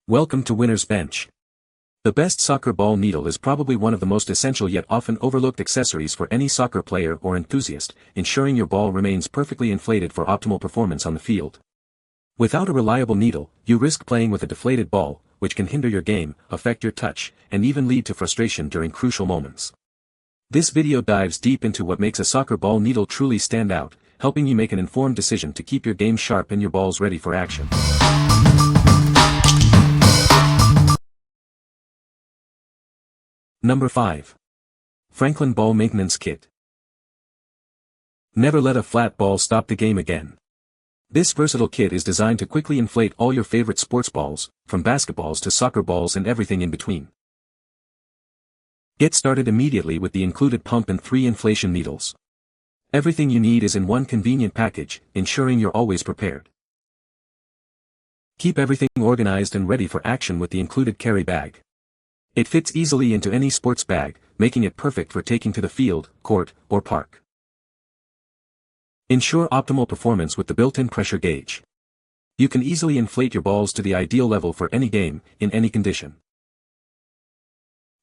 Welcome to Winner's Bench. The best soccer ball needle is probably one of the most essential yet often overlooked accessories for any soccer player or enthusiast, ensuring your ball remains perfectly inflated for optimal performance on the field. Without a reliable needle, you risk playing with a deflated ball, which can hinder your game, affect your touch, and even lead to frustration during crucial moments. This video dives deep into what makes a soccer ball needle truly stand out, helping you make an informed decision to keep your game sharp and your balls ready for action. Number 5. Franklin Ball Maintenance Kit. Never let a flat ball stop the game again. This versatile kit is designed to quickly inflate all your favorite sports balls, from basketballs to soccer balls and everything in between. Get started immediately with the included pump and 3 inflation needles. Everything you need is in one convenient package, ensuring you're always prepared. Keep everything organized and ready for action with the included carry bag. It fits easily into any sports bag, making it perfect for taking to the field, court, or park. Ensure optimal performance with the built-in pressure gauge. You can easily inflate your balls to the ideal level for any game, in any condition.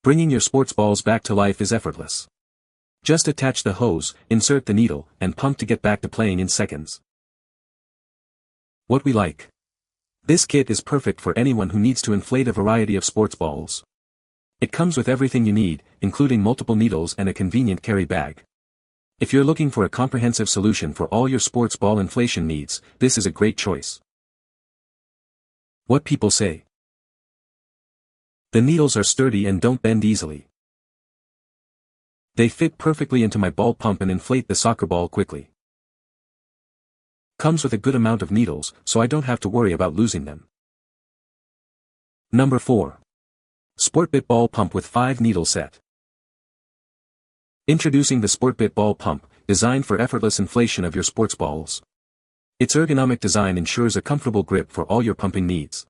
Bringing your sports balls back to life is effortless. Just attach the hose, insert the needle, and pump to get back to playing in seconds. What we like. This kit is perfect for anyone who needs to inflate a variety of sports balls. It comes with everything you need, including multiple needles and a convenient carry bag. If you're looking for a comprehensive solution for all your sports ball inflation needs, this is a great choice. What people say. The needles are sturdy and don't bend easily. They fit perfectly into my ball pump and inflate the soccer ball quickly. Comes with a good amount of needles, so I don't have to worry about losing them. Number 4. SPORTBIT Ball Pump with 5 Needle Set. Introducing the SPORTBIT Ball Pump, designed for effortless inflation of your sports balls. Its ergonomic design ensures a comfortable grip for all your pumping needs.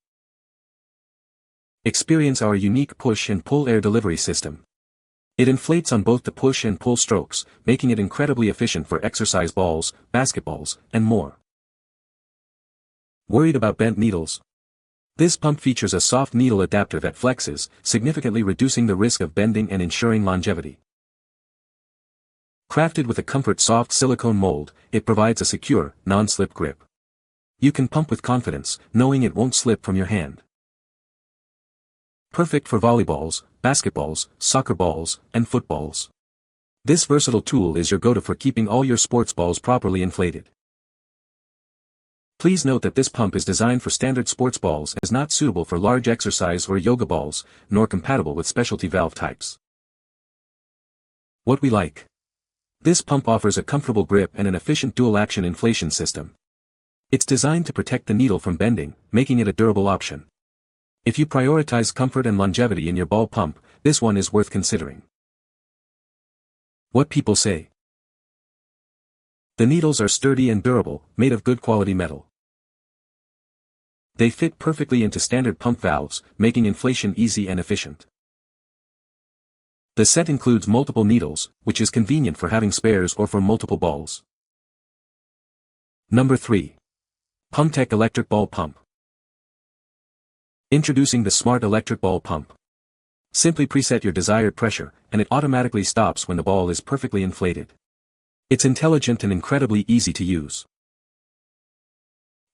Experience our unique push and pull air delivery system. It inflates on both the push and pull strokes, making it incredibly efficient for exercise balls, basketballs, and more. Worried about bent needles? This pump features a soft needle adapter that flexes, significantly reducing the risk of bending and ensuring longevity. Crafted with a comfort soft silicone mold, it provides a secure, non-slip grip. You can pump with confidence, knowing it won't slip from your hand. Perfect for volleyballs, basketballs, soccer balls, and footballs. This versatile tool is your go-to for keeping all your sports balls properly inflated. Please note that this pump is designed for standard sports balls and is not suitable for large exercise or yoga balls, nor compatible with specialty valve types. What we like. This pump offers a comfortable grip and an efficient dual-action inflation system. It's designed to protect the needle from bending, making it a durable option. If you prioritize comfort and longevity in your ball pump, this one is worth considering. What people say. The needles are sturdy and durable, made of good quality metal. They fit perfectly into standard pump valves, making inflation easy and efficient. The set includes multiple needles, which is convenient for having spares or for multiple balls. Number 3. Pumteck Electric Ball Pump. Introducing the Smart Electric Ball Pump. Simply preset your desired pressure, and it automatically stops when the ball is perfectly inflated. It's intelligent and incredibly easy to use.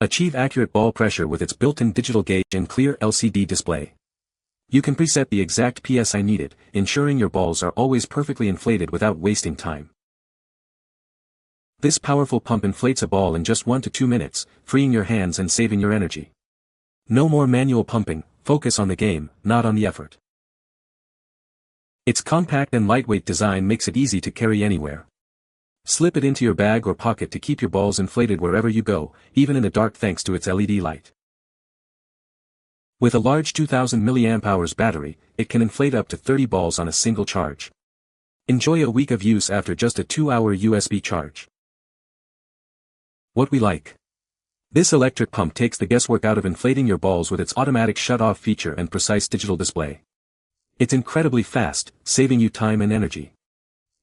Achieve accurate ball pressure with its built-in digital gauge and clear LCD display. You can preset the exact PSI needed, ensuring your balls are always perfectly inflated without wasting time. This powerful pump inflates a ball in just 1 to 2 minutes, freeing your hands and saving your energy. No more manual pumping, focus on the game, not on the effort. Its compact and lightweight design makes it easy to carry anywhere. Slip it into your bag or pocket to keep your balls inflated wherever you go, even in the dark thanks to its LED light. With a large 2000 mAh battery, it can inflate up to 30 balls on a single charge. Enjoy a week of use after just a 2-hour USB charge. What we like. This electric pump takes the guesswork out of inflating your balls with its automatic shut-off feature and precise digital display. It's incredibly fast, saving you time and energy.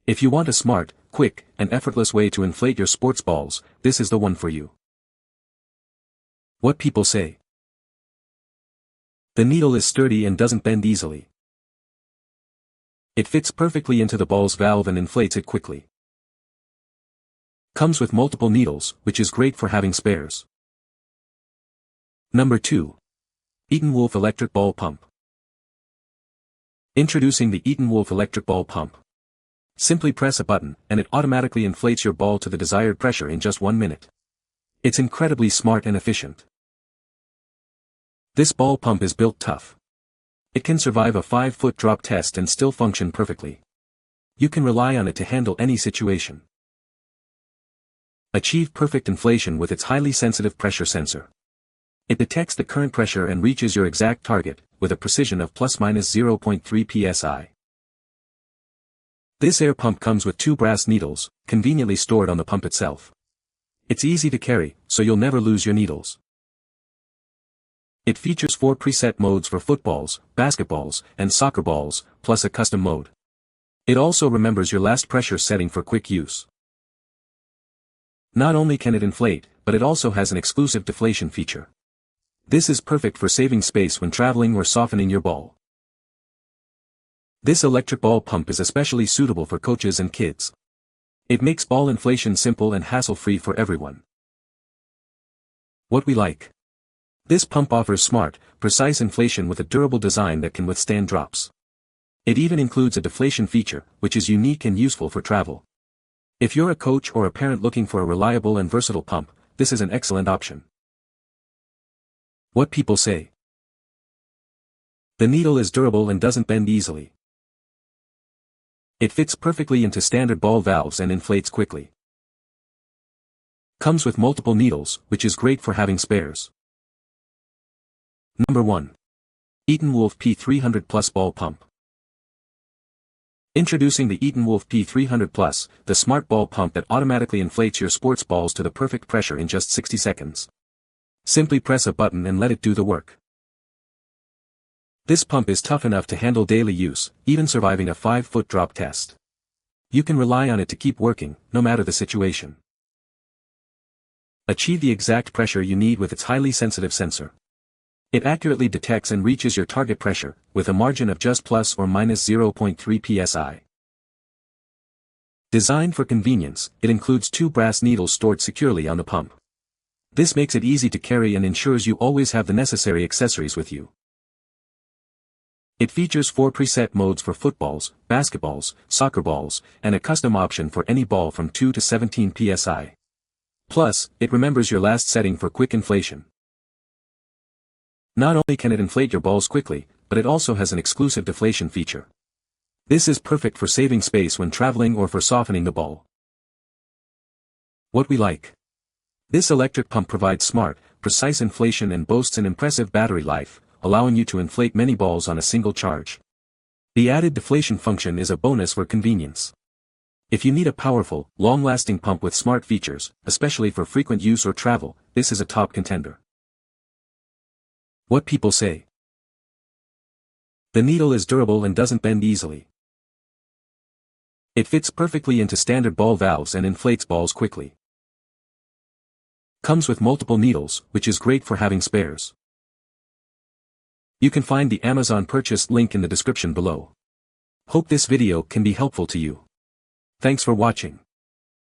If you want a smart, quick, and effortless way to inflate your sports balls, this is the one for you. What people say. The needle is sturdy and doesn't bend easily. It fits perfectly into the ball's valve and inflates it quickly. Comes with multiple needles, which is great for having spares. Number 2. ETENWOLF Electric Ball Pump. Introducing the ETENWOLF Electric Ball Pump. Simply press a button, and it automatically inflates your ball to the desired pressure in just 1 minute. It's incredibly smart and efficient. This ball pump is built tough. It can survive a 5-foot drop test and still function perfectly. You can rely on it to handle any situation. Achieve perfect inflation with its highly sensitive pressure sensor. It detects the current pressure and reaches your exact target, with a precision of ±0.3 psi. This air pump comes with 2 brass needles, conveniently stored on the pump itself. It's easy to carry, so you'll never lose your needles. It features 4 preset modes for footballs, basketballs, and soccer balls, plus a custom mode. It also remembers your last pressure setting for quick use. Not only can it inflate, but it also has an exclusive deflation feature. This is perfect for saving space when traveling or softening your ball. This electric ball pump is especially suitable for coaches and kids. It makes ball inflation simple and hassle-free for everyone. What we like. This pump offers smart, precise inflation with a durable design that can withstand drops. It even includes a deflation feature, which is unique and useful for travel. If you're a coach or a parent looking for a reliable and versatile pump, this is an excellent option. What people say. The needle is durable and doesn't bend easily. It fits perfectly into standard ball valves and inflates quickly. Comes with multiple needles, which is great for having spares. Number 1. ETENWOLF P300 Plus Ball Pump. Introducing the ETENWOLF P300 Plus, the smart ball pump that automatically inflates your sports balls to the perfect pressure in just 60 seconds. Simply press a button and let it do the work. This pump is tough enough to handle daily use, even surviving a 5-foot drop test. You can rely on it to keep working, no matter the situation. Achieve the exact pressure you need with its highly sensitive sensor. It accurately detects and reaches your target pressure, with a margin of just ±0.3 psi. Designed for convenience, it includes 2 brass needles stored securely on the pump. This makes it easy to carry and ensures you always have the necessary accessories with you. It features 4 preset modes for footballs, basketballs, soccer balls, and a custom option for any ball from 2 to 17 psi. Plus, it remembers your last setting for quick inflation. Not only can it inflate your balls quickly, but it also has an exclusive deflation feature. This is perfect for saving space when traveling or for softening the ball. What we like. This electric pump provides smart, precise inflation and boasts an impressive battery life, allowing you to inflate many balls on a single charge. The added deflation function is a bonus for convenience. If you need a powerful, long-lasting pump with smart features, especially for frequent use or travel, this is a top contender. What people say. The needle is durable and doesn't bend easily. It fits perfectly into standard ball valves and inflates balls quickly. Comes with multiple needles, which is great for having spares. You can find the Amazon purchase link in the description below. Hope this video can be helpful to you. Thanks for watching.